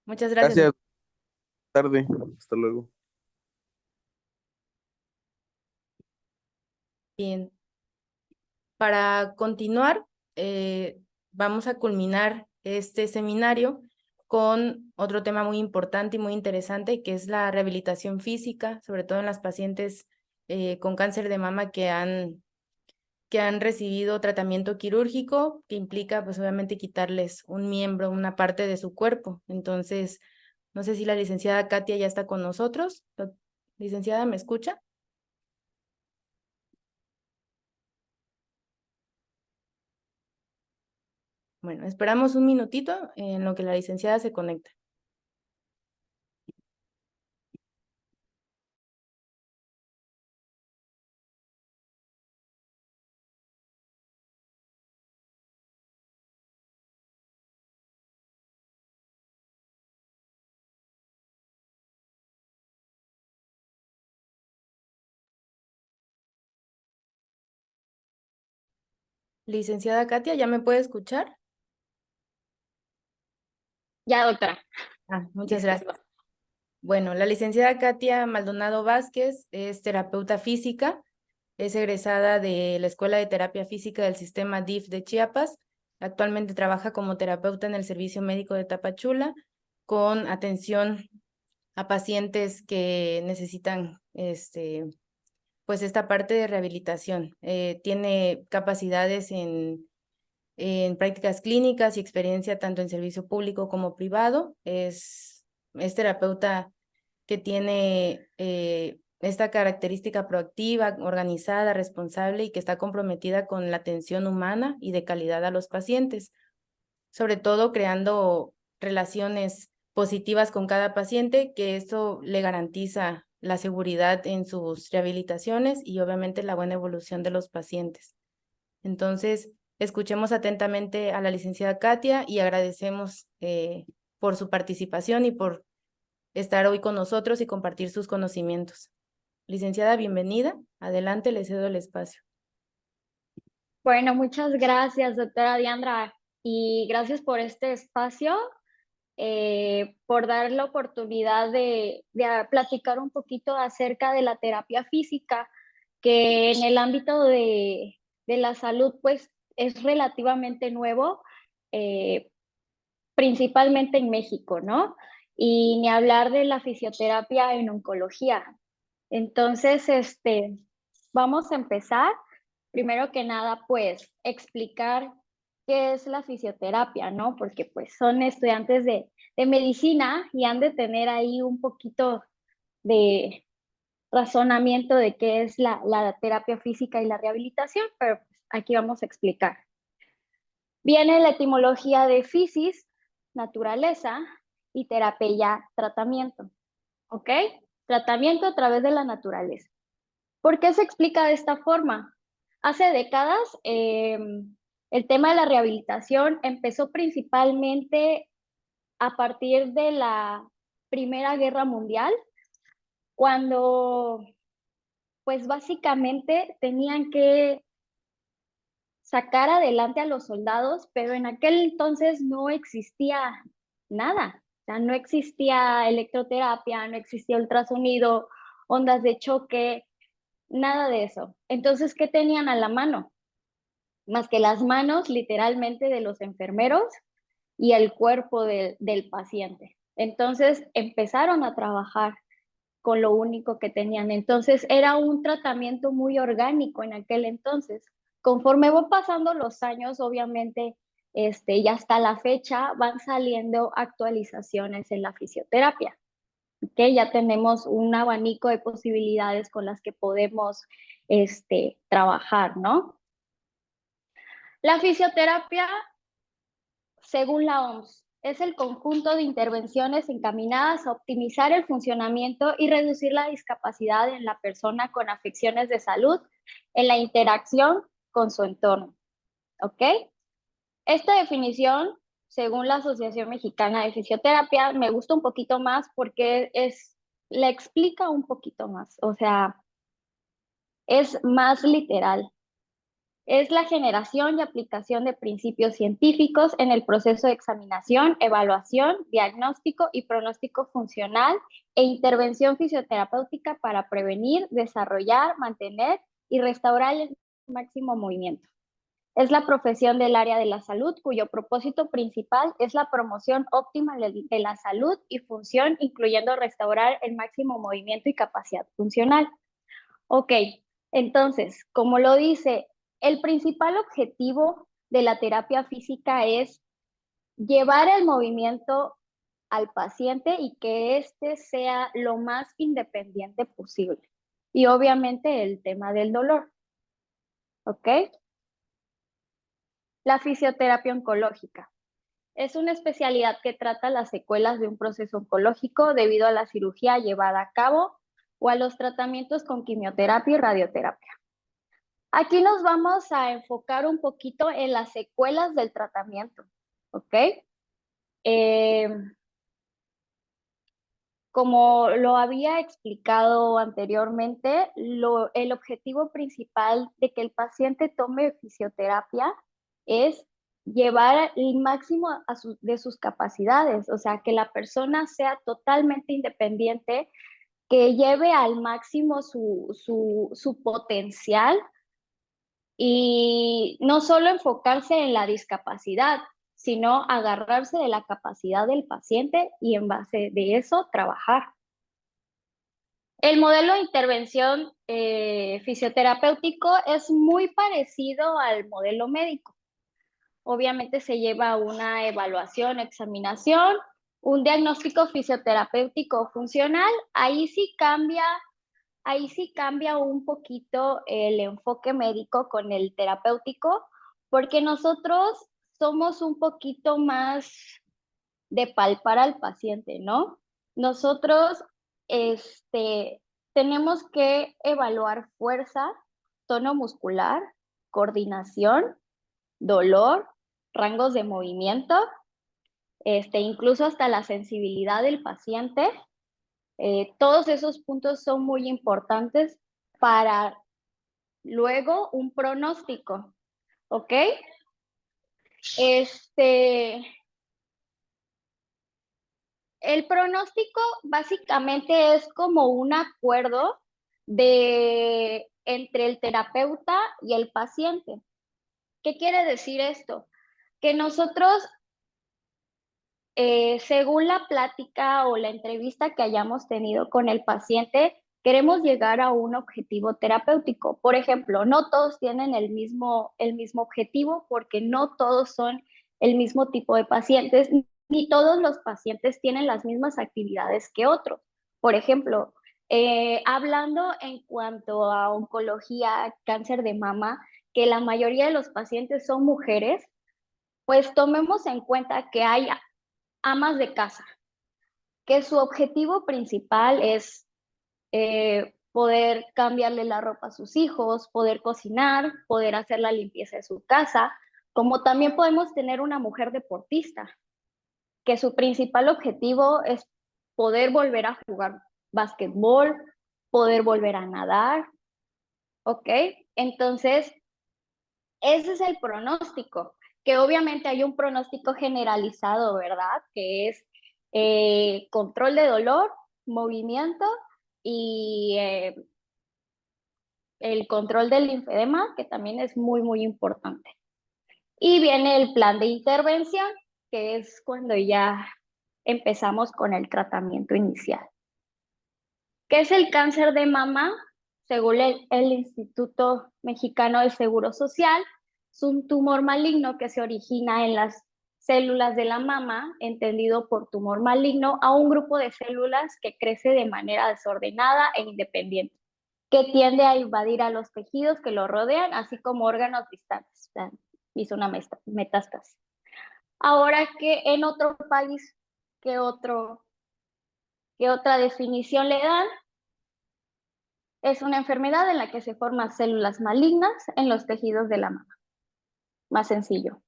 Muchas gracias. Gracias, tarde. Hasta luego. Bien, para continuar, vamos a culminar este seminario con otro tema muy importante y muy interesante, que es la rehabilitación física, sobre todo en las pacientes con cáncer de mama que han recibido tratamiento quirúrgico, que implica pues obviamente quitarles un miembro, una parte de su cuerpo. Entonces, no sé si la licenciada Katia ya está con nosotros. Licenciada, ¿me escucha? Bueno, esperamos un minutito en lo que la licenciada se conecta. Licenciada Katia, ¿ya me puede escuchar? Ya, doctora. Muchas gracias. Disculpa. Bueno, la licenciada Katia Maldonado Vázquez es terapeuta física, es egresada de la Escuela de Terapia Física del Sistema DIF de Chiapas. Actualmente trabaja como terapeuta en el Servicio Médico de Tapachula con atención a pacientes que necesitan pues esta parte de rehabilitación. Tiene capacidades en prácticas clínicas y experiencia tanto en servicio público como privado. Es terapeuta que tiene esta característica proactiva, organizada, responsable y que está comprometida con la atención humana y de calidad a los pacientes, sobre todo creando relaciones positivas con cada paciente, que esto le garantiza la seguridad en sus rehabilitaciones y obviamente la buena evolución de los pacientes. Entonces, escuchemos atentamente a la licenciada Katia y agradecemos por su participación y por estar hoy con nosotros y compartir sus conocimientos. Licenciada, bienvenida. Adelante, le cedo el espacio. Bueno, muchas gracias, doctora Diandra, y gracias por este espacio, por dar la oportunidad de platicar un poquito acerca de la terapia física, que en el ámbito de la salud, pues es relativamente nuevo, eh, principalmente en México, ¿no? Y ni hablar de la fisioterapia en oncología. Entonces, vamos a empezar. Primero que nada, pues explicar qué es la fisioterapia, ¿no? Porque pues son estudiantes de medicina y han de tener ahí un poquito de razonamiento de qué es la terapia física y la rehabilitación, pero pues, aquí vamos a explicar. Viene la etimología de physis, naturaleza, y terapia, tratamiento, ¿ok? Tratamiento a través de la naturaleza. ¿Por qué se explica de esta forma? Hace décadas, el tema de la rehabilitación empezó principalmente a partir de la Primera Guerra Mundial, cuando pues básicamente tenían que sacar adelante a los soldados, pero en aquel entonces no existía nada. O sea, no existía electroterapia, no existía ultrasonido, ondas de choque, nada de eso. Entonces, ¿qué tenían a la mano? Más que las manos literalmente de los enfermeros y el cuerpo del paciente. Entonces empezaron a trabajar con lo único que tenían. Entonces era un tratamiento muy orgánico en aquel entonces. Conforme van pasando los años, obviamente, y hasta la fecha van saliendo actualizaciones en la fisioterapia, que ya tenemos un abanico de posibilidades con las que podemos trabajar, ¿no? La fisioterapia, según la OMS, es el conjunto de intervenciones encaminadas a optimizar el funcionamiento y reducir la discapacidad en la persona con afecciones de salud en la interacción con su entorno. ¿Ok? Esta definición, según la Asociación Mexicana de Fisioterapia, me gusta un poquito más porque la explica un poquito más, o sea, es más literal. Es la generación y aplicación de principios científicos en el proceso de examinación, evaluación, diagnóstico y pronóstico funcional e intervención fisioterapéutica para prevenir, desarrollar, mantener y restaurar el máximo movimiento. Es la profesión del área de la salud cuyo propósito principal es la promoción óptima de la salud y función, incluyendo restaurar el máximo movimiento y capacidad funcional. Ok, entonces, como lo dice, el principal objetivo de la terapia física es llevar el movimiento al paciente y que éste sea lo más independiente posible. Y obviamente el tema del dolor. ¿Ok? La fisioterapia oncológica. Es una especialidad que trata las secuelas de un proceso oncológico debido a la cirugía llevada a cabo o a los tratamientos con quimioterapia y radioterapia. Aquí nos vamos a enfocar un poquito en las secuelas del tratamiento, ¿ok? Como lo había explicado anteriormente, el objetivo principal de que el paciente tome fisioterapia es llevar el máximo de sus capacidades, o sea, que la persona sea totalmente independiente, que lleve al máximo su potencial y no solo enfocarse en la discapacidad, sino agarrarse de la capacidad del paciente y en base de eso trabajar. El modelo de intervención fisioterapéutico es muy parecido al modelo médico. Obviamente se lleva una evaluación, examinación, un diagnóstico fisioterapéutico funcional. Ahí sí cambia un poquito el enfoque médico con el terapéutico, porque nosotros somos un poquito más de palpar al paciente, ¿no? Nosotros tenemos que evaluar fuerza, tono muscular, coordinación, dolor, rangos de movimiento, incluso hasta la sensibilidad del paciente. Todos esos puntos son muy importantes para luego un pronóstico, ¿ok? El pronóstico básicamente es como un acuerdo entre el terapeuta y el paciente. ¿Qué quiere decir esto? Que nosotros, según la plática o la entrevista que hayamos tenido con el paciente, queremos llegar a un objetivo terapéutico. Por ejemplo, no todos tienen el mismo objetivo porque no todos son el mismo tipo de pacientes, ni todos los pacientes tienen las mismas actividades que otros. Por ejemplo, hablando en cuanto a oncología, cáncer de mama, que la mayoría de los pacientes son mujeres, pues tomemos en cuenta que hay amas de casa, que su objetivo principal es poder cambiarle la ropa a sus hijos, poder cocinar, poder hacer la limpieza de su casa, como también podemos tener una mujer deportista, que su principal objetivo es poder volver a jugar básquetbol, poder volver a nadar, ¿ok? Entonces, ese es el pronóstico, que obviamente hay un pronóstico generalizado, ¿verdad? Que es control de dolor, movimiento y el control del linfedema, que también es muy, muy importante. Y viene el plan de intervención, que es cuando ya empezamos con el tratamiento inicial. ¿Qué es el cáncer de mama? Según el Instituto Mexicano del Seguro Social, es un tumor maligno que se origina en las células de la mama, entendido por tumor maligno, a un grupo de células que crece de manera desordenada e independiente, que tiende a invadir a los tejidos que lo rodean, así como órganos distantes. Hizo una metástasis. Ahora, que en otro país, ¿qué otra definición le dan? Es una enfermedad en la que se forman células malignas en los tejidos de la mama. Más sencillo.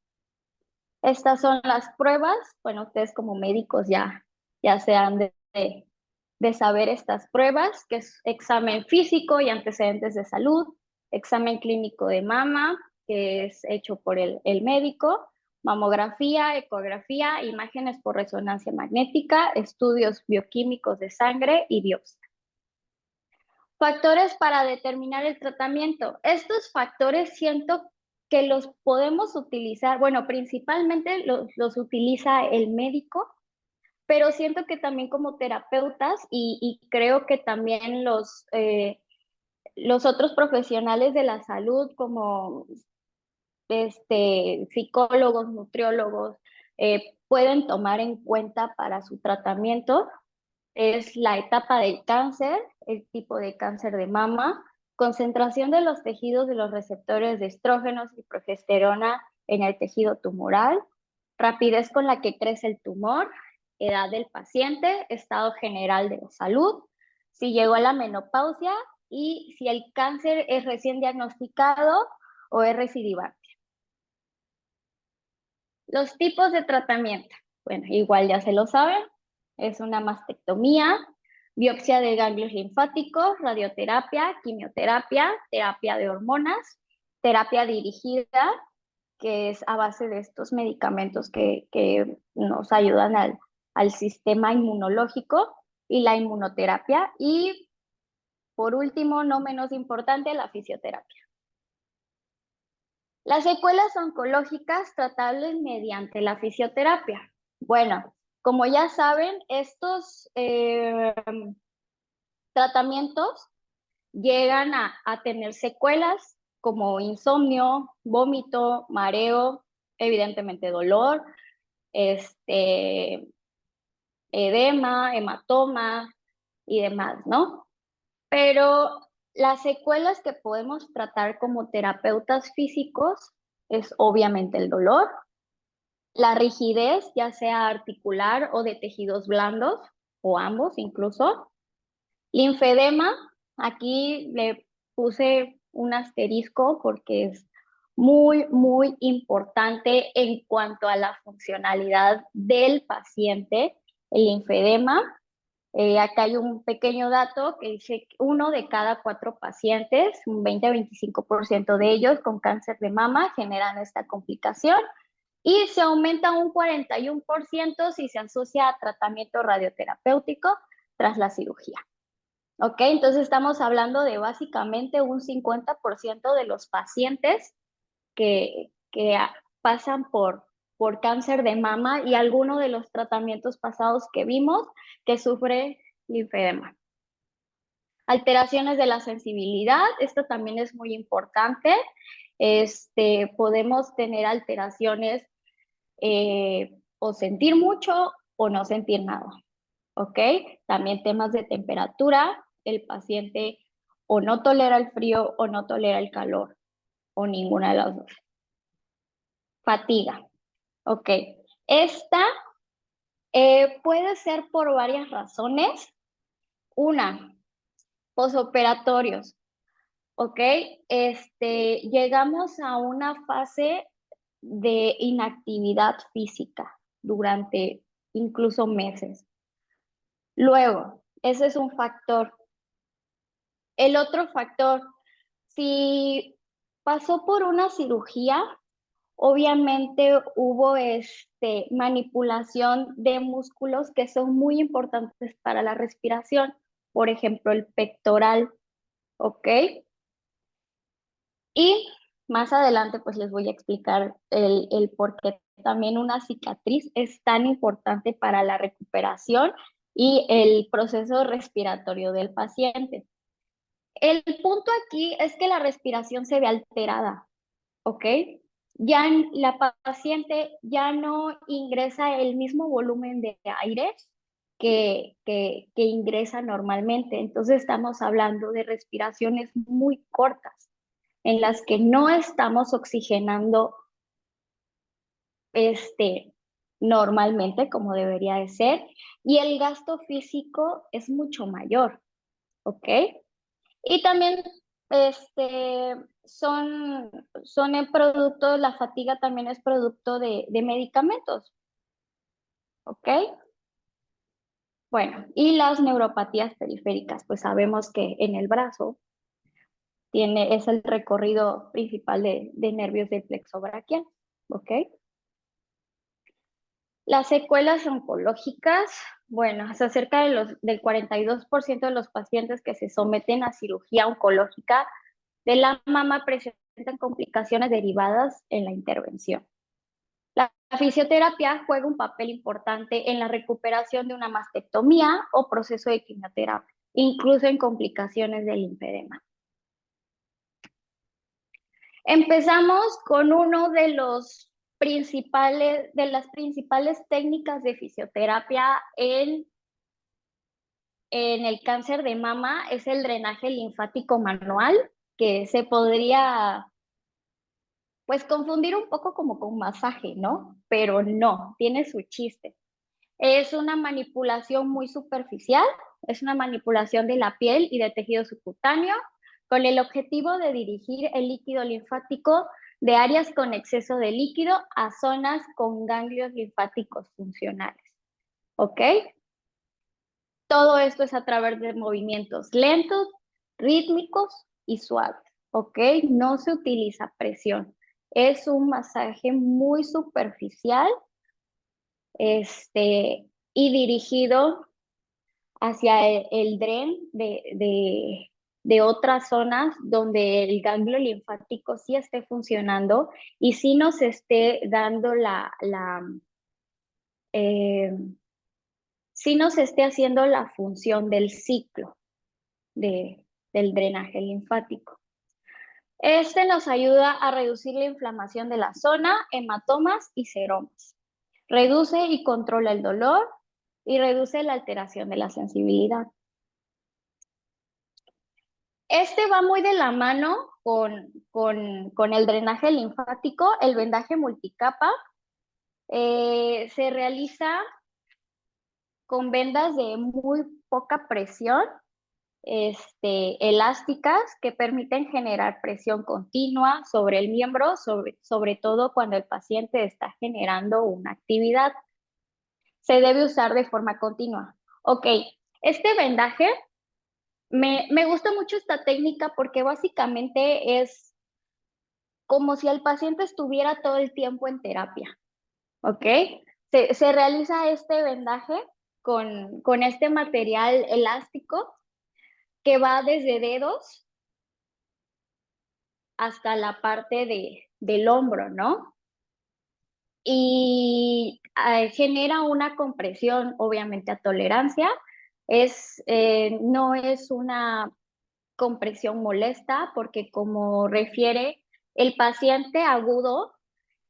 Estas son las pruebas. Bueno, ustedes como médicos ya se han de saber estas pruebas, que es examen físico y antecedentes de salud, examen clínico de mama, que es hecho por el médico, mamografía, ecografía, imágenes por resonancia magnética, estudios bioquímicos de sangre y biopsia. Factores para determinar el tratamiento. Estos factores siento que los podemos utilizar, bueno, principalmente los utiliza el médico, pero siento que también como terapeutas y creo que también los otros profesionales de la salud como psicólogos, nutriólogos, pueden tomar en cuenta para su tratamiento es la etapa del cáncer, el tipo de cáncer de mama, concentración de los tejidos de los receptores de estrógenos y progesterona en el tejido tumoral, rapidez con la que crece el tumor, edad del paciente, estado general de salud, si llegó a la menopausia y si el cáncer es recién diagnosticado o es recidivante. Los tipos de tratamiento, bueno, igual ya se lo saben, es una mastectomía, biopsia de ganglios linfáticos, radioterapia, quimioterapia, terapia de hormonas, terapia dirigida, que es a base de estos medicamentos que nos ayudan al sistema inmunológico, y la inmunoterapia, y por último, no menos importante, la fisioterapia. Las secuelas oncológicas tratables mediante la fisioterapia. Bueno, como ya saben, estos tratamientos llegan a tener secuelas como insomnio, vómito, mareo, evidentemente dolor, edema, hematoma y demás, ¿no? Pero las secuelas que podemos tratar como terapeutas físicos es obviamente el dolor, la rigidez, ya sea articular o de tejidos blandos, o ambos incluso. Linfedema, aquí le puse un asterisco porque es muy, muy importante en cuanto a la funcionalidad del paciente, el linfedema. Acá hay un pequeño dato que dice que 1 de cada 4 pacientes, un 20-25% de ellos con cáncer de mama generan esta complicación y se aumenta un 41% si se asocia a tratamiento radioterapéutico tras la cirugía. ¿Ok? Entonces estamos hablando de básicamente un 50% de los pacientes que pasan por cáncer de mama y alguno de los tratamientos pasados que vimos que sufre linfedema. Alteraciones de la sensibilidad, esto también es muy importante. Podemos tener alteraciones o sentir mucho o no sentir nada. ¿Ok? También temas de temperatura, el paciente o no tolera el frío o no tolera el calor, o ninguna de las dos. Fatiga. Ok. Esta puede ser por varias razones. Una, posoperatorios. Ok. Llegamos a una fase de inactividad física durante incluso meses. Luego, ese es un factor. El otro factor, si pasó por una cirugía, obviamente hubo manipulación de músculos que son muy importantes para la respiración, por ejemplo, el pectoral, ¿ok? Y más adelante pues les voy a explicar el por qué también una cicatriz es tan importante para la recuperación y el proceso respiratorio del paciente. El punto aquí es que la respiración se ve alterada, ¿ok? Ya la paciente ya no ingresa el mismo volumen de aire que ingresa normalmente. Entonces estamos hablando de respiraciones muy cortas, en las que no estamos oxigenando normalmente como debería de ser, y el gasto físico es mucho mayor, ¿ok? Y también son el producto, la fatiga también es producto de medicamentos, ¿ok? Bueno, y las neuropatías periféricas, pues sabemos que en el brazo es el recorrido principal de nervios del plexo braquial, ¿ok? Las secuelas oncológicas, bueno, hasta cerca del 42% de los pacientes que se someten a cirugía oncológica de la mama presentan complicaciones derivadas en la intervención. La fisioterapia juega un papel importante en la recuperación de una mastectomía o proceso de quimioterapia, incluso en complicaciones del linfedema. Empezamos con uno de las principales técnicas de fisioterapia en el cáncer de mama, es el drenaje linfático manual, que se podría pues confundir un poco como con masaje, ¿no? Pero no, tiene su chiste. Es una manipulación muy superficial, es una manipulación de la piel y de tejido subcutáneo con el objetivo de dirigir el líquido linfático de áreas con exceso de líquido a zonas con ganglios linfáticos funcionales. ¿Ok? Todo esto es a través de movimientos lentos, rítmicos y suaves. ¿Ok? No se utiliza presión. Es un masaje muy superficial y dirigido hacia el dren de otras zonas donde el ganglio linfático sí esté funcionando y sí nos esté dando sí nos esté haciendo la función del ciclo del drenaje linfático. Este nos ayuda a reducir la inflamación de la zona, hematomas y seromas. Reduce y controla el dolor y reduce la alteración de la sensibilidad. Este va muy de la mano con el drenaje linfático, el vendaje multicapa. Se realiza con vendas de muy poca presión, elásticas, que permiten generar presión continua sobre el miembro, sobre todo cuando el paciente está generando una actividad. Se debe usar de forma continua. Ok, este vendaje, me gusta mucho esta técnica porque básicamente es como si el paciente estuviera todo el tiempo en terapia, ¿ok? Se realiza este vendaje con este material elástico que va desde dedos hasta la parte del hombro, ¿no? Y genera una compresión, obviamente a tolerancia. No es una compresión molesta porque, como refiere, el paciente agudo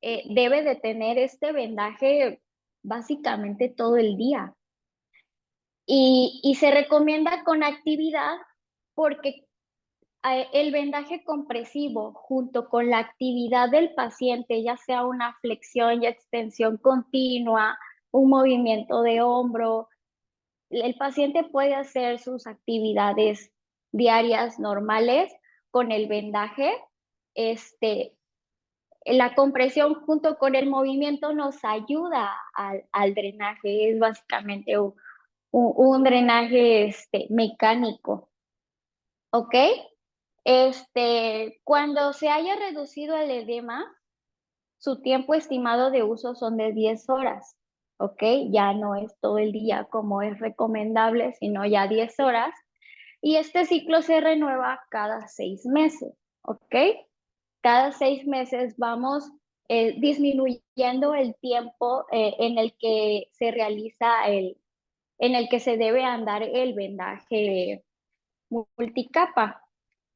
debe de tener este vendaje básicamente todo el día. Y se recomienda con actividad porque el vendaje compresivo junto con la actividad del paciente, ya sea una flexión y extensión continua, un movimiento de hombro, el paciente puede hacer sus actividades diarias normales con el vendaje. La compresión junto con el movimiento nos ayuda al drenaje, es básicamente un drenaje mecánico, ¿ok? Cuando se haya reducido el edema, su tiempo estimado de uso son de 10 horas, ¿ok? Ya no es todo el día como es recomendable, sino ya 10 horas. Y este ciclo se renueva cada 6 meses, ¿ok? Cada 6 meses vamos disminuyendo el tiempo en el que se realiza en el que se debe andar el vendaje multicapa.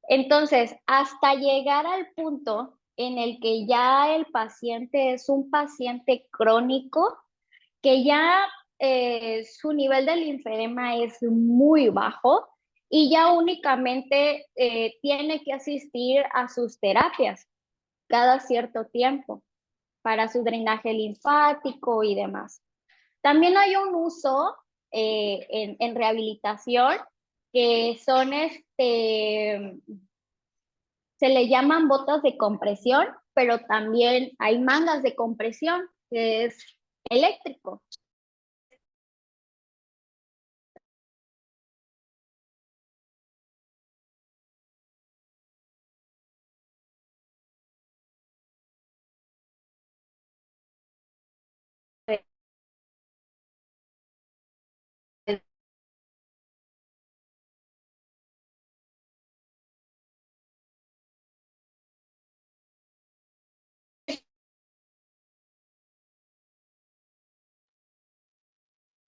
Entonces, hasta llegar al punto en el que ya el paciente es un paciente crónico, que ya su nivel de linfedema es muy bajo y ya únicamente tiene que asistir a sus terapias cada cierto tiempo para su drenaje linfático y demás. También hay un uso en rehabilitación que son se le llaman botas de compresión, pero también hay mangas de compresión, que es eléctrico.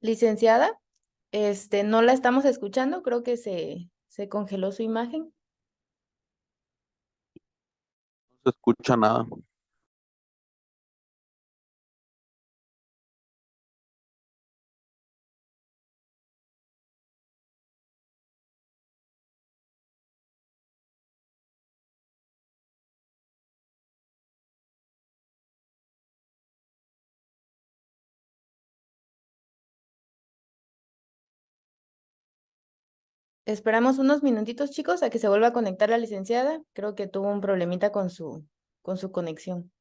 Licenciada, no la estamos escuchando, creo que se congeló su imagen. No se escucha nada. Esperamos unos minutitos, chicos, a que se vuelva a conectar la licenciada. Creo que tuvo un problemita con su conexión.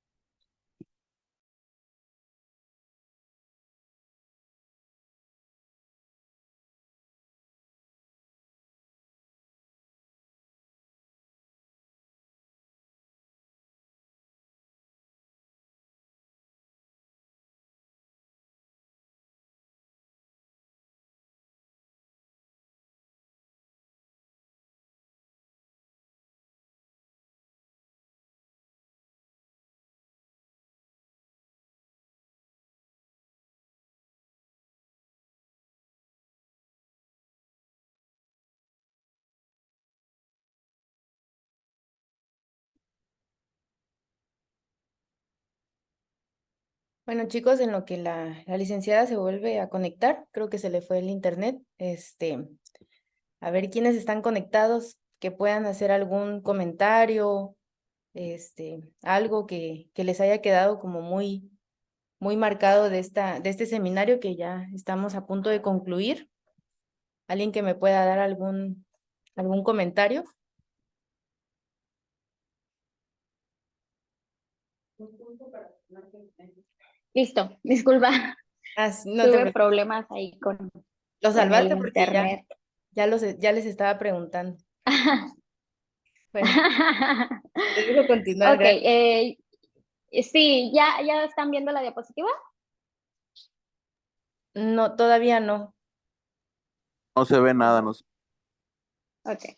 Bueno, chicos, en lo que la licenciada se vuelve a conectar, creo que se le fue el internet. A ver quiénes están conectados, que puedan hacer algún comentario, algo que les haya quedado como muy marcado de este seminario que ya estamos a punto de concluir. Alguien que me pueda dar algún comentario. Listo, disculpa, No te tuve preocupes. problemas ahí Lo con el salvaste porque internet. ya les estaba preguntando. Bueno, te dejo continuar, Ok, gracias. sí, ¿ya están viendo la diapositiva? No, todavía no. No se ve nada, no se- Ok,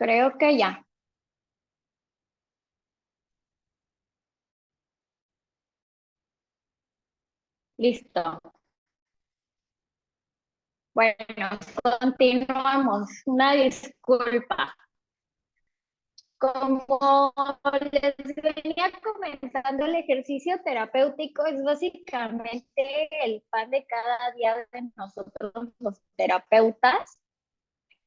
creo que ya. Listo. Bueno, continuamos. Una disculpa. Como les venía comentando, el ejercicio terapéutico es básicamente el pan de cada día de nosotros los terapeutas.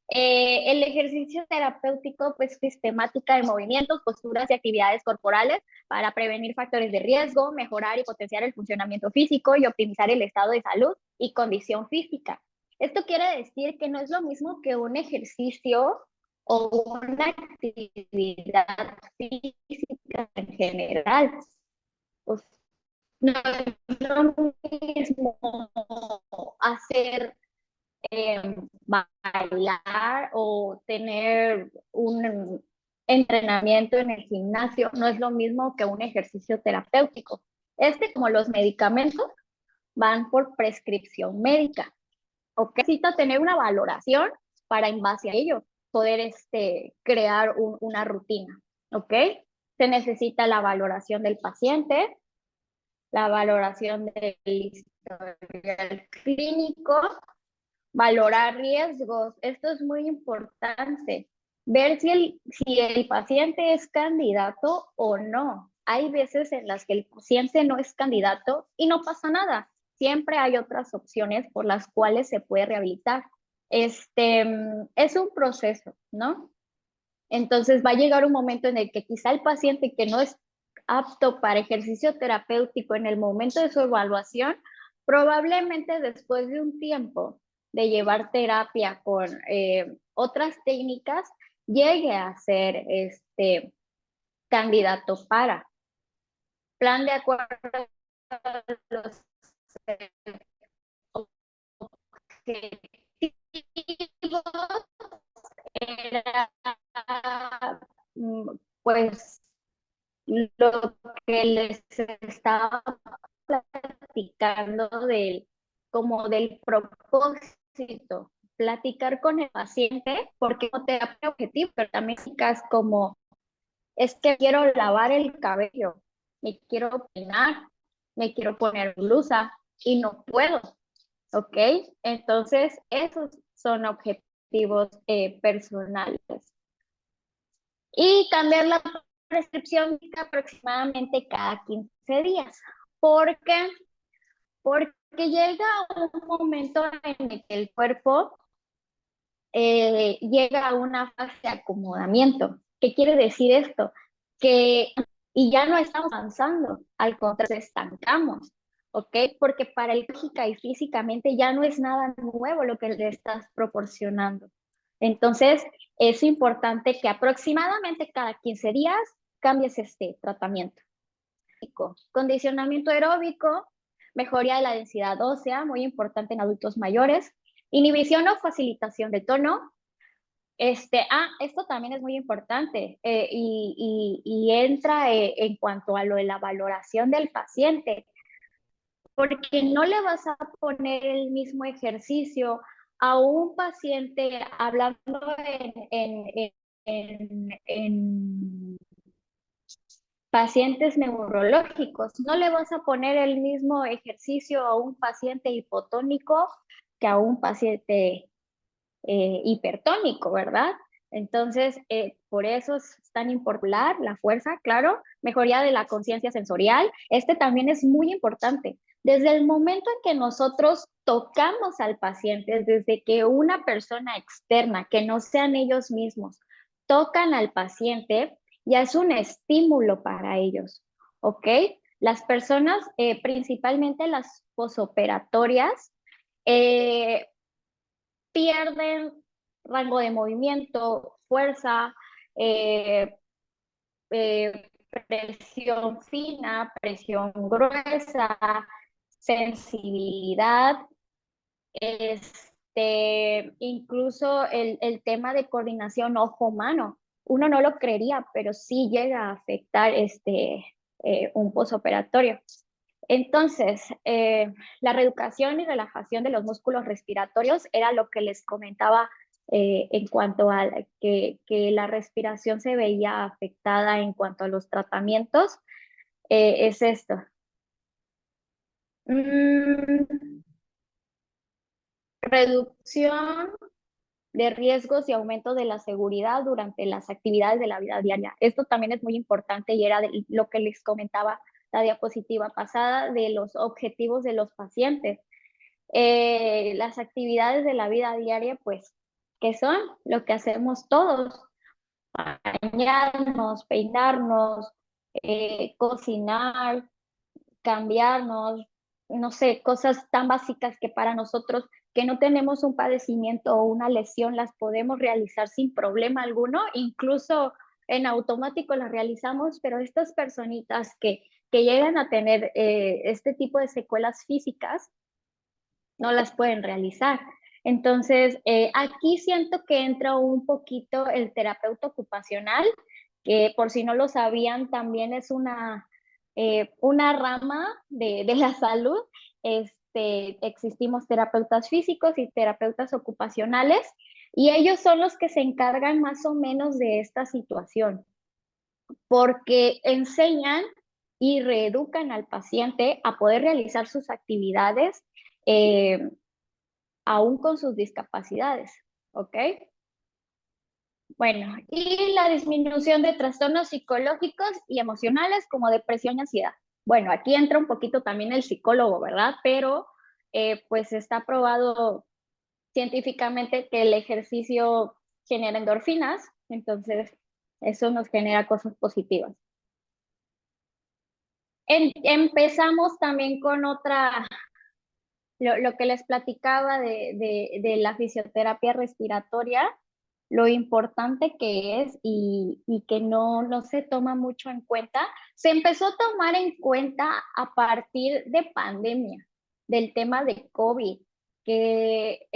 El ejercicio terapéutico, pues sistemática de movimientos, posturas y actividades corporales para prevenir factores de riesgo, mejorar y potenciar el funcionamiento físico y optimizar el estado de salud y condición física. Esto quiere decir que no es lo mismo que un ejercicio o una actividad física en general. Pues, no es lo mismo hacer bailar o tener un entrenamiento en el gimnasio no es lo mismo que un ejercicio terapéutico. Como los medicamentos, van por prescripción médica. ¿Ok? Necesita tener una valoración para en base a ello poder crear una rutina. ¿Ok? Se necesita la valoración del paciente, la valoración del historial clínico, valorar riesgos. Esto es muy importante. Ver si el paciente es candidato o no. Hay veces en las que el paciente no es candidato y no pasa nada. Siempre hay otras opciones por las cuales se puede rehabilitar. Es un proceso, ¿no? Entonces va a llegar un momento en el que quizá el paciente que no es apto para ejercicio terapéutico en el momento de su evaluación, probablemente después de un tiempo de llevar terapia con otras técnicas, llegue a ser candidato para plan de acuerdo a los objetivos era pues lo que les estaba platicando como del propósito platicar con el paciente, porque no terapia objetivo, pero también chicas como, es que quiero lavar el cabello, me quiero peinar, me quiero poner blusa y no puedo, ¿ok? Entonces, esos son objetivos personales. Y cambiar la prescripción aproximadamente cada 15 días. ¿Por qué? Porque llega un momento en el que el cuerpo llega a una fase de acomodamiento. ¿Qué quiere decir esto? Que y ya no estamos avanzando, al contrario, estancamos, ¿ok? Porque para el lógica y físicamente ya no es nada nuevo lo que le estás proporcionando. Entonces, es importante que aproximadamente cada 15 días cambies este tratamiento. Condicionamiento aeróbico, mejoría de la densidad ósea, muy importante en adultos mayores, inhibición o facilitación del tono. Esto también es muy importante y entra en cuanto a lo de la valoración del paciente, porque no le vas a poner el mismo ejercicio a un paciente hablando en pacientes neurológicos. No le vas a poner el mismo ejercicio a un paciente hipotónico que a un paciente hipertónico, ¿verdad? Entonces, por eso es tan importante la fuerza, claro, mejoría de la conciencia sensorial. Este también es muy importante. Desde el momento en que nosotros tocamos al paciente, desde que una persona externa, que no sean ellos mismos, tocan al paciente, ya es un estímulo para ellos, ¿ok? Las personas, principalmente las posoperatorias, pierden rango de movimiento, fuerza, eh, presión fina, presión gruesa, sensibilidad, incluso el tema de coordinación ojo-mano. Uno no lo creería, pero sí llega a afectar un posoperatorio. Entonces, la reeducación y relajación de los músculos respiratorios era lo que les comentaba en cuanto a que la respiración se veía afectada en cuanto a los tratamientos. Es esto. Reducción de riesgos y aumento de la seguridad durante las actividades de la vida diaria. Esto también es muy importante y era lo que les comentaba la diapositiva pasada de los objetivos de los pacientes. Las actividades de la vida diaria, pues, ¿qué son? Lo que hacemos todos: bañarnos, peinarnos, cocinar, cambiarnos, no sé, cosas tan básicas que para nosotros que no tenemos un padecimiento o una lesión las podemos realizar sin problema alguno, incluso en automático las realizamos, pero estas personitas que llegan a tener este tipo de secuelas físicas no las pueden realizar. Entonces, aquí siento que entra un poquito el terapeuta ocupacional, que por si no lo sabían, también es una rama de la salud. Existimos terapeutas físicos y terapeutas ocupacionales, y ellos son los que se encargan más o menos de esta situación, porque enseñan y reeducan al paciente a poder realizar sus actividades aún con sus discapacidades, ¿ok? Bueno, y la disminución de trastornos psicológicos y emocionales como depresión y ansiedad. Bueno, aquí entra un poquito también el psicólogo, ¿verdad? Pero pues está probado científicamente que el ejercicio genera endorfinas, entonces eso nos genera cosas positivas. Empezamos también con lo que les platicaba de la fisioterapia respiratoria, lo importante que es y que no se toma mucho en cuenta. Se empezó a tomar en cuenta a partir de pandemia, del tema de COVID, que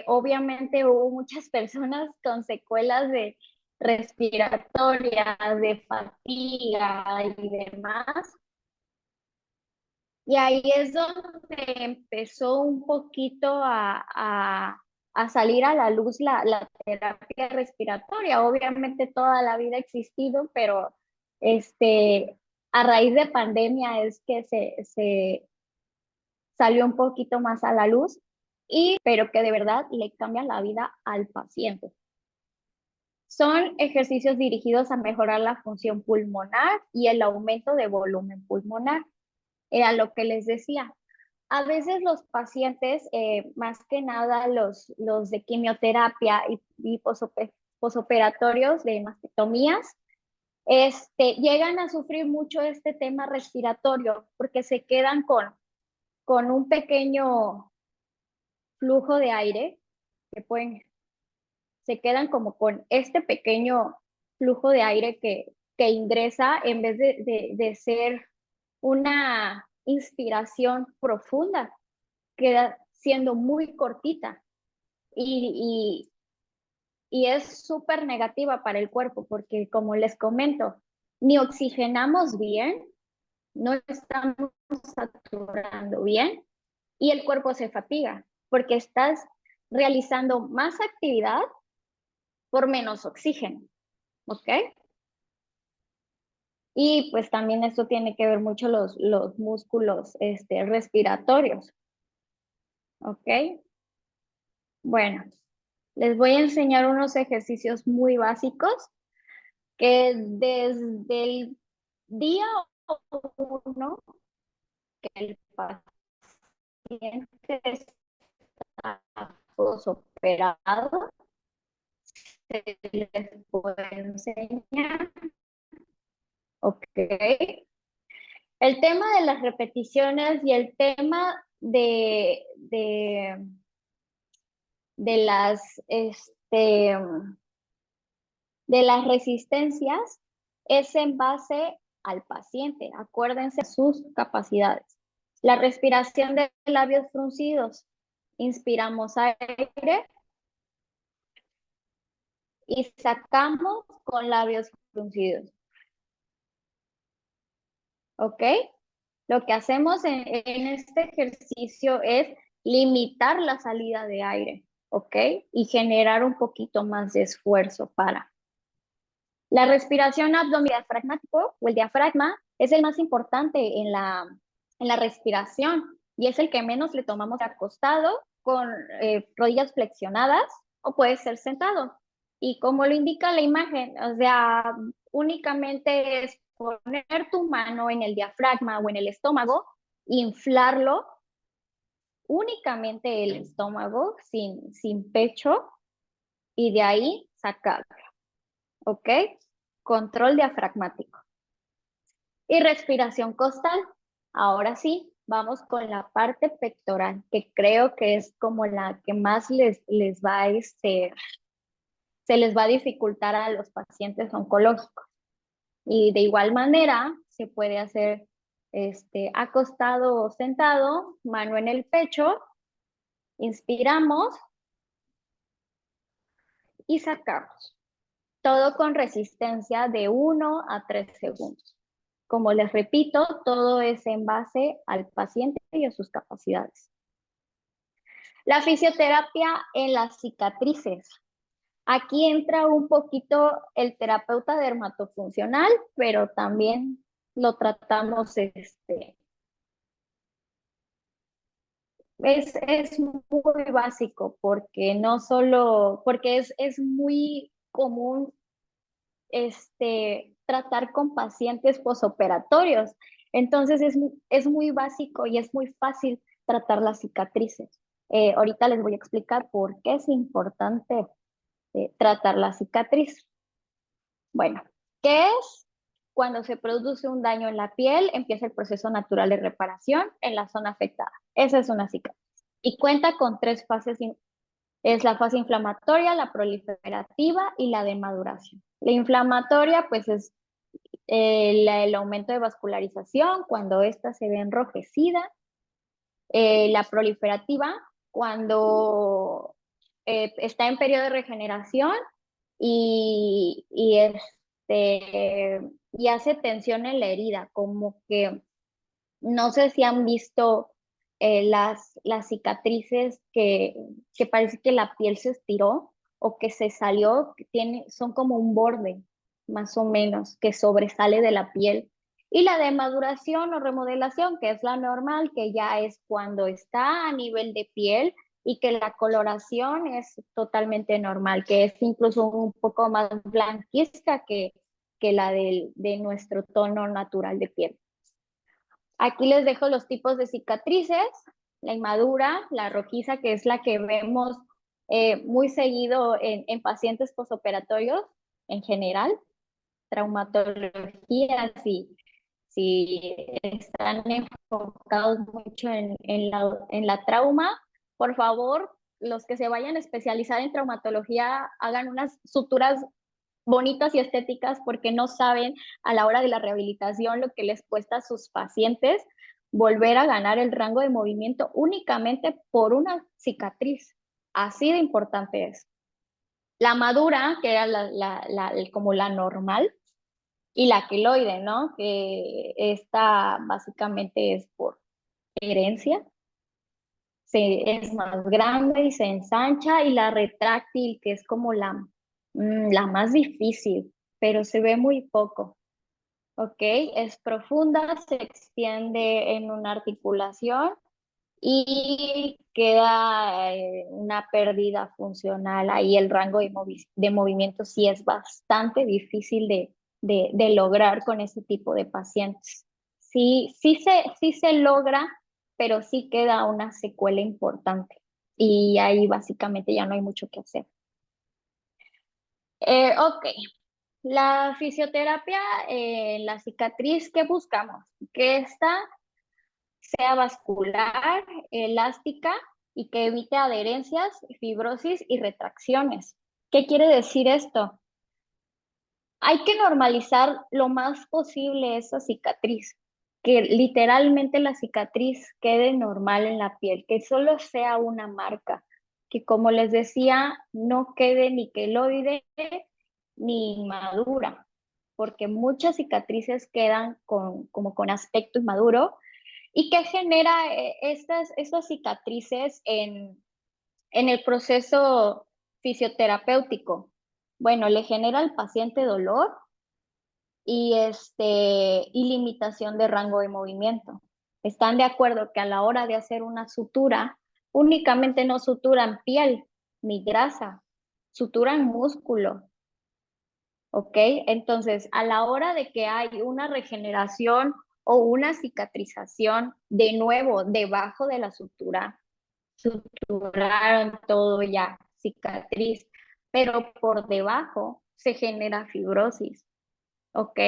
obviamente hubo muchas personas con secuelas de respiratorias, de fatiga y demás. Y ahí es donde empezó un poquito a a salir a la luz la terapia respiratoria. Obviamente toda la vida ha existido, pero a raíz de pandemia es que se salió un poquito más a la luz, pero que de verdad le cambian la vida al paciente. Son ejercicios dirigidos a mejorar la función pulmonar y el aumento de volumen pulmonar. Era lo que les decía. A veces los pacientes, más que nada los de quimioterapia y posoperatorios de mastectomías, llegan a sufrir mucho este tema respiratorio porque se quedan con un pequeño flujo de aire, se quedan como con este pequeño flujo de aire que ingresa en vez de ser una inspiración profunda, queda siendo muy cortita y, y es súper negativa para el cuerpo porque, como les comento, ni oxigenamos bien, no estamos saturando bien y el cuerpo se fatiga porque estás realizando más actividad por menos oxígeno, ¿ok? Y pues también esto tiene que ver mucho los músculos respiratorios, ¿ok? Bueno, les voy a enseñar unos ejercicios muy básicos que desde el día 1 que el paciente está posoperado, se les puede enseñar, ¿ok? El tema de las repeticiones y el tema de las, de las resistencias es en base al paciente. Acuérdense de sus capacidades. La respiración de labios fruncidos. Inspiramos aire y sacamos con labios fruncidos. ¿Ok? Lo que hacemos en este ejercicio es limitar la salida de aire, ¿ok? Y generar un poquito más de esfuerzo para. La respiración abdominal diafragmático o el diafragma es el más importante en la respiración y es el que menos le tomamos acostado con rodillas flexionadas o puede ser sentado. Y como lo indica la imagen, o sea, únicamente es poner tu mano en el diafragma o en el estómago, inflarlo, únicamente el estómago, sin pecho, y de ahí sacarlo, ¿ok? Control diafragmático. Y respiración costal. Ahora sí, vamos con la parte pectoral, que creo que es como la que más les va se les va a dificultar a los pacientes oncológicos. Y de igual manera se puede hacer acostado o sentado, mano en el pecho, inspiramos y sacamos. Todo con resistencia de 1 a 3 segundos. Como les repito, todo es en base al paciente y a sus capacidades. La fisioterapia en las cicatrices. Aquí entra un poquito el terapeuta dermatofuncional, pero también lo tratamos, es muy básico porque no solo, porque es muy común tratar con pacientes posoperatorios. Entonces es muy básico y es muy fácil tratar las cicatrices. Ahorita les voy a explicar por qué es importante tratar la cicatriz. Bueno, ¿qué es? Cuando se produce un daño en la piel, empieza el proceso natural de reparación en la zona afectada. Esa es una cicatriz. Y cuenta con 3 fases. Es la fase inflamatoria, la proliferativa y la de maduración. La inflamatoria, pues, es el aumento de vascularización cuando ésta se ve enrojecida. La proliferativa, cuando está en periodo de regeneración y hace tensión en la herida, como que no sé si han visto las cicatrices que parece que la piel se estiró o que se salió, son como un borde, más o menos, que sobresale de la piel. Y la demaduración o remodelación, que es la normal, que ya es cuando está a nivel de piel y que la coloración es totalmente normal, que es incluso un poco más blanquizca que la de nuestro tono natural de piel. Aquí les dejo los tipos de cicatrices, la inmadura, la rojiza, que es la que vemos muy seguido en pacientes postoperatorios en general, traumatología, si están enfocados mucho en la trauma, por favor, los que se vayan a especializar en traumatología, hagan unas suturas bonitas y estéticas porque no saben a la hora de la rehabilitación lo que les cuesta a sus pacientes volver a ganar el rango de movimiento únicamente por una cicatriz. Así de importante es. La madura, que era como la normal, y la queloide, ¿no? Que esta básicamente es por herencia. Es más grande y se ensancha, y la retráctil, que es como la más difícil, pero se ve muy poco. ¿Ok? Es profunda, se extiende en una articulación y queda una pérdida funcional. Ahí el rango de movimiento sí es bastante difícil de lograr con ese tipo de pacientes. Sí se logra, pero sí queda una secuela importante. Y ahí básicamente ya no hay mucho que hacer. Ok, la fisioterapia, la cicatriz, ¿qué buscamos? Que esta sea vascular, elástica y que evite adherencias, fibrosis y retracciones. ¿Qué quiere decir esto? Hay que normalizar lo más posible esa cicatriz, que literalmente la cicatriz quede normal en la piel, que solo sea una marca, que como les decía, no quede ni queloide ni inmadura, porque muchas cicatrices quedan como con aspecto inmaduro. ¿Y qué genera estas cicatrices en el proceso fisioterapéutico? Bueno, le genera al paciente dolor y limitación de rango de movimiento. ¿Están de acuerdo que a la hora de hacer una sutura, únicamente no suturan piel ni grasa, suturan músculo? ¿Ok? Entonces, a la hora de que hay una regeneración o una cicatrización, de nuevo, debajo de la sutura, suturaron todo ya, cicatriz, pero por debajo se genera fibrosis, ¿ok?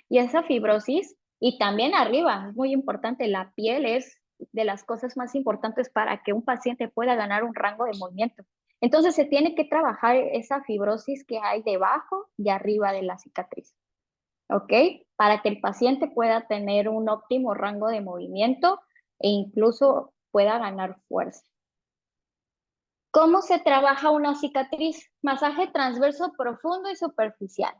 Y esa fibrosis, y también arriba, es muy importante, la piel es de las cosas más importantes para que un paciente pueda ganar un rango de movimiento. Entonces se tiene que trabajar esa fibrosis que hay debajo y arriba de la cicatriz, ¿ok? Para que el paciente pueda tener un óptimo rango de movimiento e incluso pueda ganar fuerza. ¿Cómo se trabaja una cicatriz? Masaje transverso profundo y superficial.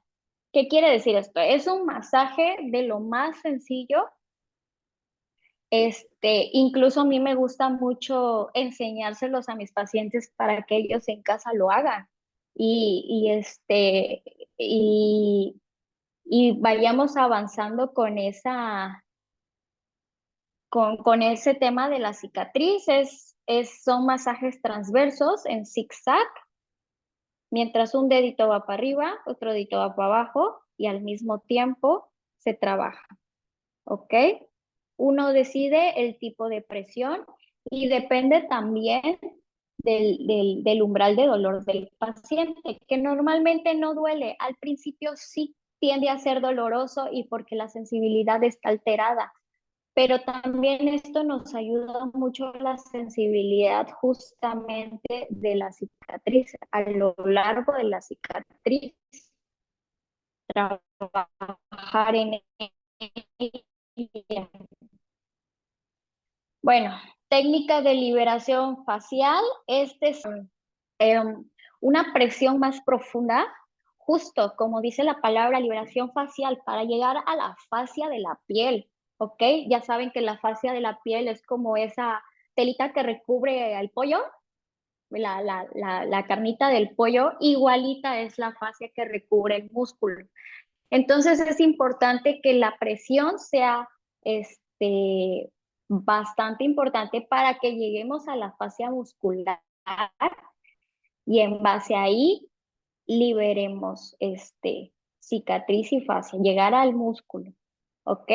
¿Qué quiere decir esto? Es un masaje de lo más sencillo. Incluso a mí me gusta mucho enseñárselos a mis pacientes para que ellos en casa lo hagan y, y vayamos avanzando con con ese tema de las cicatrices. Son masajes transversos en zigzag, mientras un dedito va para arriba, otro dedito va para abajo y al mismo tiempo se trabaja. ¿Ok? Uno decide el tipo de presión y depende también del umbral de dolor del paciente, que normalmente no duele. Al principio sí tiende a ser doloroso y porque la sensibilidad está alterada, pero también esto nos ayuda mucho a la sensibilidad justamente de la cicatriz, a lo largo de la cicatriz, trabajar en ella. Bueno, técnica de liberación facial, es una presión más profunda, justo como dice la palabra liberación facial, para llegar a la fascia de la piel, ¿ok? Ya saben que la fascia de la piel es como telita que recubre al pollo, la carnita del pollo, igualita es la fascia que recubre el músculo. Entonces es importante que la presión sea bastante importante para que lleguemos a la fascia muscular y en base a ahí liberemos cicatriz y fascia, llegar al músculo, ¿ok?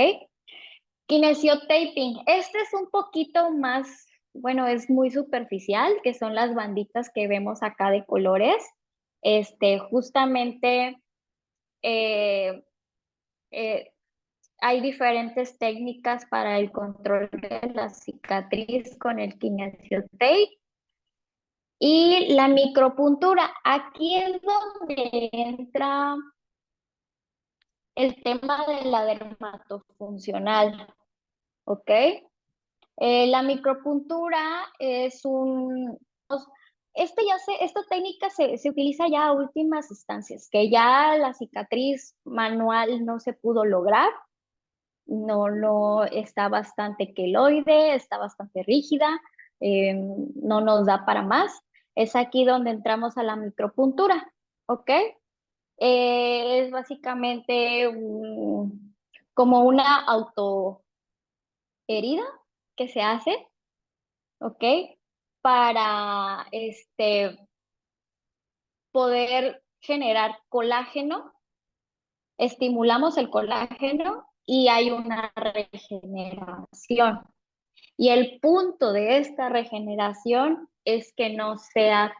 Kinesiotaping, este es un poquito más, bueno, es muy superficial, que son las banditas que vemos acá de colores. Justamente eh, eh, hay diferentes técnicas para el control de la cicatriz con el kinesiotape. Y la micropuntura, aquí es donde entra el tema de la dermatofuncional, ¿ok? La micropuntura es esta técnica se utiliza ya a últimas instancias, que ya la cicatriz manual no se pudo lograr, no está bastante queloide, está bastante rígida, no nos da para más. Es aquí donde entramos a la micropuntura, ¿ok? Es básicamente como una autoherida que se hace, ¿ok? Para poder generar colágeno, estimulamos el colágeno y hay una regeneración. Y el punto de esta regeneración es que no sea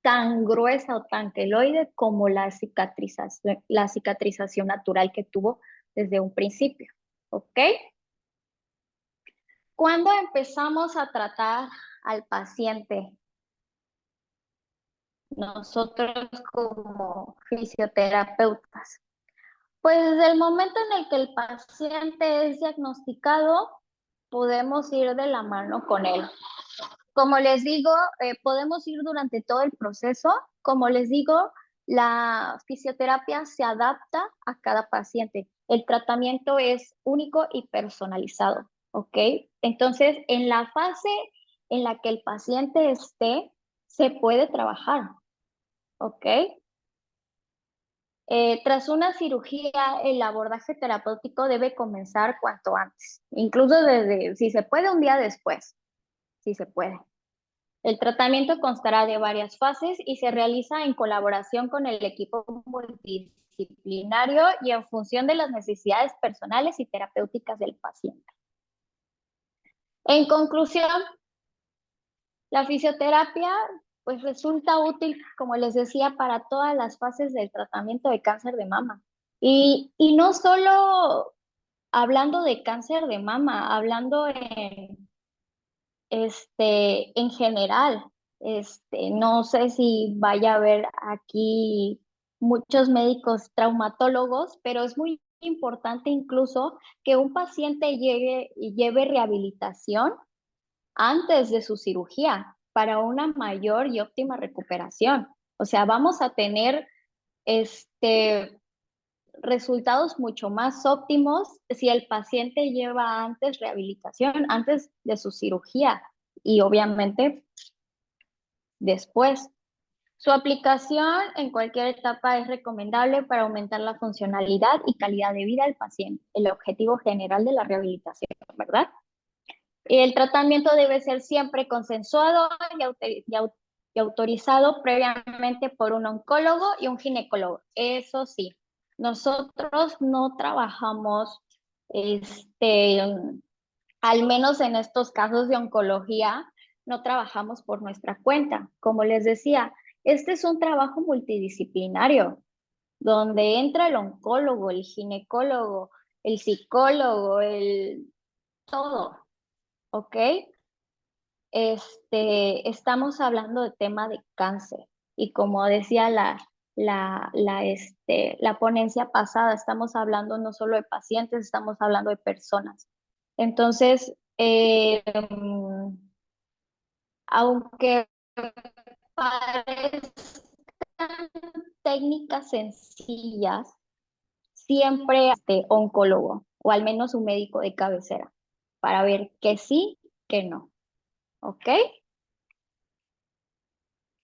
tan gruesa o tan queloide como la cicatrización natural que tuvo desde un principio, ¿ok? ¿Cuándo empezamos a tratar al paciente? Nosotros como fisioterapeutas. Pues desde el momento en el que el paciente es diagnosticado, podemos ir de la mano con él. Como les digo, podemos ir durante todo el proceso. Como les digo, la fisioterapia se adapta a cada paciente. El tratamiento es único y personalizado, ¿ok? Entonces, en la fase en la que el paciente esté, se puede trabajar, ¿ok? Tras una cirugía, el abordaje terapéutico debe comenzar cuanto antes, incluso desde, si se puede, un día después, si se puede. El tratamiento constará de varias fases y se realiza en colaboración con el equipo multidisciplinario y en función de las necesidades personales y terapéuticas del paciente. En conclusión, la fisioterapia pues resulta útil, como les decía, para todas las fases del tratamiento de cáncer de mama. Y no solo hablando de cáncer de mama, hablando en general. No sé si vaya a haber aquí muchos médicos traumatólogos, pero es muy importante incluso que un paciente lleve rehabilitación antes de su cirugía para una mayor y óptima recuperación. O sea, vamos a tener resultados mucho más óptimos si el paciente lleva antes rehabilitación, antes de su cirugía y obviamente después. Su aplicación en cualquier etapa es recomendable para aumentar la funcionalidad y calidad de vida del paciente, el objetivo general de la rehabilitación, ¿verdad? El tratamiento debe ser siempre consensuado y autorizado previamente por un oncólogo y un ginecólogo. Eso sí, nosotros no trabajamos, al menos en estos casos de oncología, no trabajamos por nuestra cuenta. Como les decía, este es un trabajo multidisciplinario, donde entra el oncólogo, el ginecólogo, el psicólogo, todo, ¿ok? Estamos hablando de tema de cáncer y como decía la ponencia pasada, estamos hablando no solo de pacientes, estamos hablando de personas. Entonces, aunque parezcan técnicas sencillas, siempre oncólogo o al menos un médico de cabecera para ver que sí, que no. ¿ok?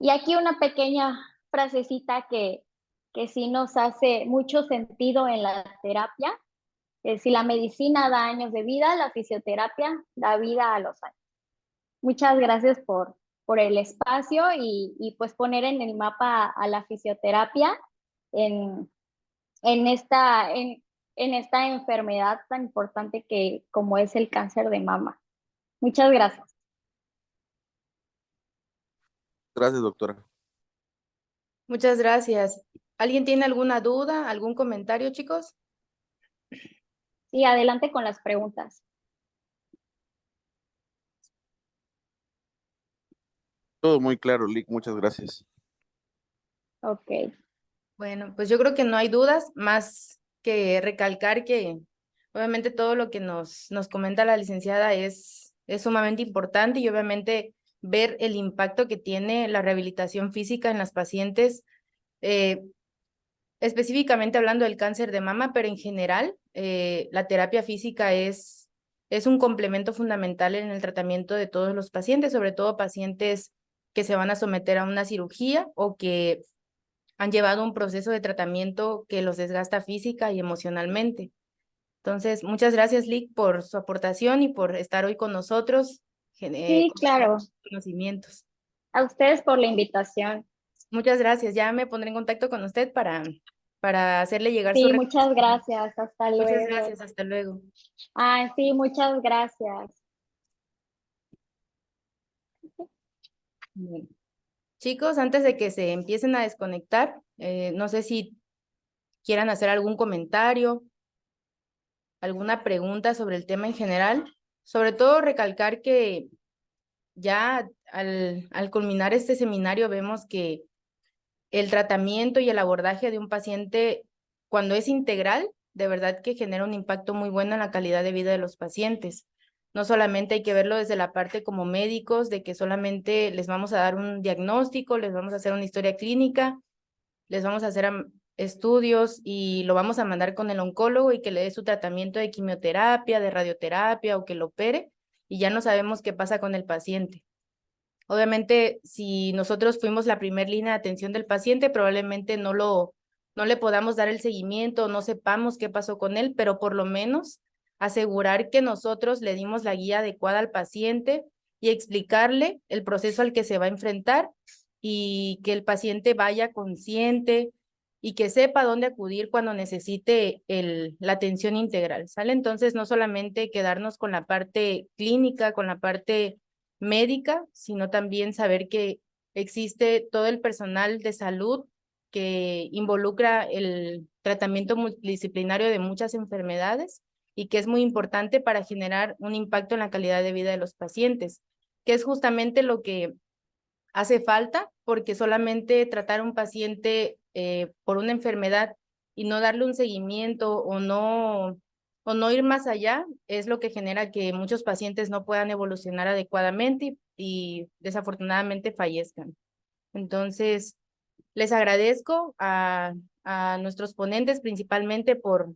Y aquí una pequeña frasecita que sí nos hace mucho sentido en la terapia. Si la medicina da años de vida, la fisioterapia da vida a los años. Muchas gracias por el espacio y pues poner en el mapa a la fisioterapia en, en esta, en, en esta enfermedad tan importante que como es el cáncer de mama. Muchas gracias. Gracias, doctora. Muchas gracias. ¿Alguien tiene alguna duda, algún comentario, chicos? Sí, adelante con las preguntas. Todo muy claro, Lick. Muchas gracias. Ok. Bueno, pues yo creo que no hay dudas, más que recalcar que obviamente todo lo que nos comenta la licenciada es sumamente importante y obviamente ver el impacto que tiene la rehabilitación física en las pacientes, eh, específicamente hablando del cáncer de mama, pero en general la terapia física es un complemento fundamental en el tratamiento de todos los pacientes, sobre todo pacientes que se van a someter a una cirugía o que han llevado un proceso de tratamiento que los desgasta física y emocionalmente. Entonces, muchas gracias, Lick, por su aportación y por estar hoy con nosotros, Sí, claro. conocimientos. A ustedes por la invitación. Muchas gracias. Ya me pondré en contacto con usted para hacerle llegar su Sí, muchas reconocimiento. gracias. Hasta Muchas luego. gracias. Hasta luego. Ah, sí, muchas gracias. Bien. Chicos, antes de que se empiecen a desconectar, no sé si quieran hacer algún comentario, alguna pregunta sobre el tema en general. Sobre todo recalcar que ya al culminar este seminario vemos que el tratamiento y el abordaje de un paciente, cuando es integral, de verdad que genera un impacto muy bueno en la calidad de vida de los pacientes. No solamente hay que verlo desde la parte como médicos, de que solamente les vamos a dar un diagnóstico, les vamos a hacer una historia clínica, les vamos a hacer estudios y lo vamos a mandar con el oncólogo y que le dé su tratamiento de quimioterapia, de radioterapia o que lo opere y ya no sabemos qué pasa con el paciente. Obviamente, si nosotros fuimos la primera línea de atención del paciente, probablemente no le podamos dar el seguimiento, no sepamos qué pasó con él, pero por lo menos asegurar que nosotros le dimos la guía adecuada al paciente y explicarle el proceso al que se va a enfrentar y que el paciente vaya consciente y que sepa dónde acudir cuando necesite la atención integral, ¿sale? Entonces, no solamente quedarnos con la parte clínica, con la parte médica, sino también saber que existe todo el personal de salud que involucra el tratamiento multidisciplinario de muchas enfermedades y que es muy importante para generar un impacto en la calidad de vida de los pacientes, que es justamente lo que hace falta, porque solamente tratar a un paciente por una enfermedad y no darle un seguimiento o no ir más allá es lo que genera que muchos pacientes no puedan evolucionar adecuadamente y desafortunadamente fallezcan. Entonces, les agradezco a nuestros ponentes principalmente por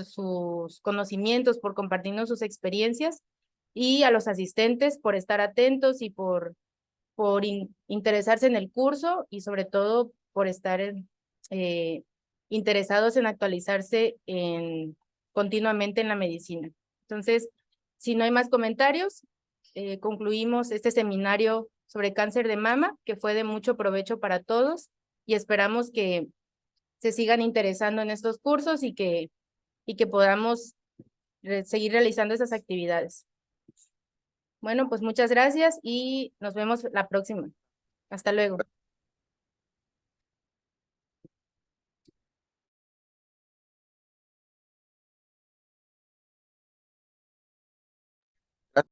sus conocimientos, por compartirnos sus experiencias y a los asistentes por estar atentos y por interesarse en el curso y sobre todo por estar eh, interesados en actualizarse continuamente en la medicina. Entonces, si no hay más comentarios, concluimos este seminario sobre cáncer de mama, que fue de mucho provecho para todos y esperamos que se sigan interesando en estos cursos y que podamos seguir realizando esas actividades. Bueno, pues muchas gracias y nos vemos la próxima. Hasta luego.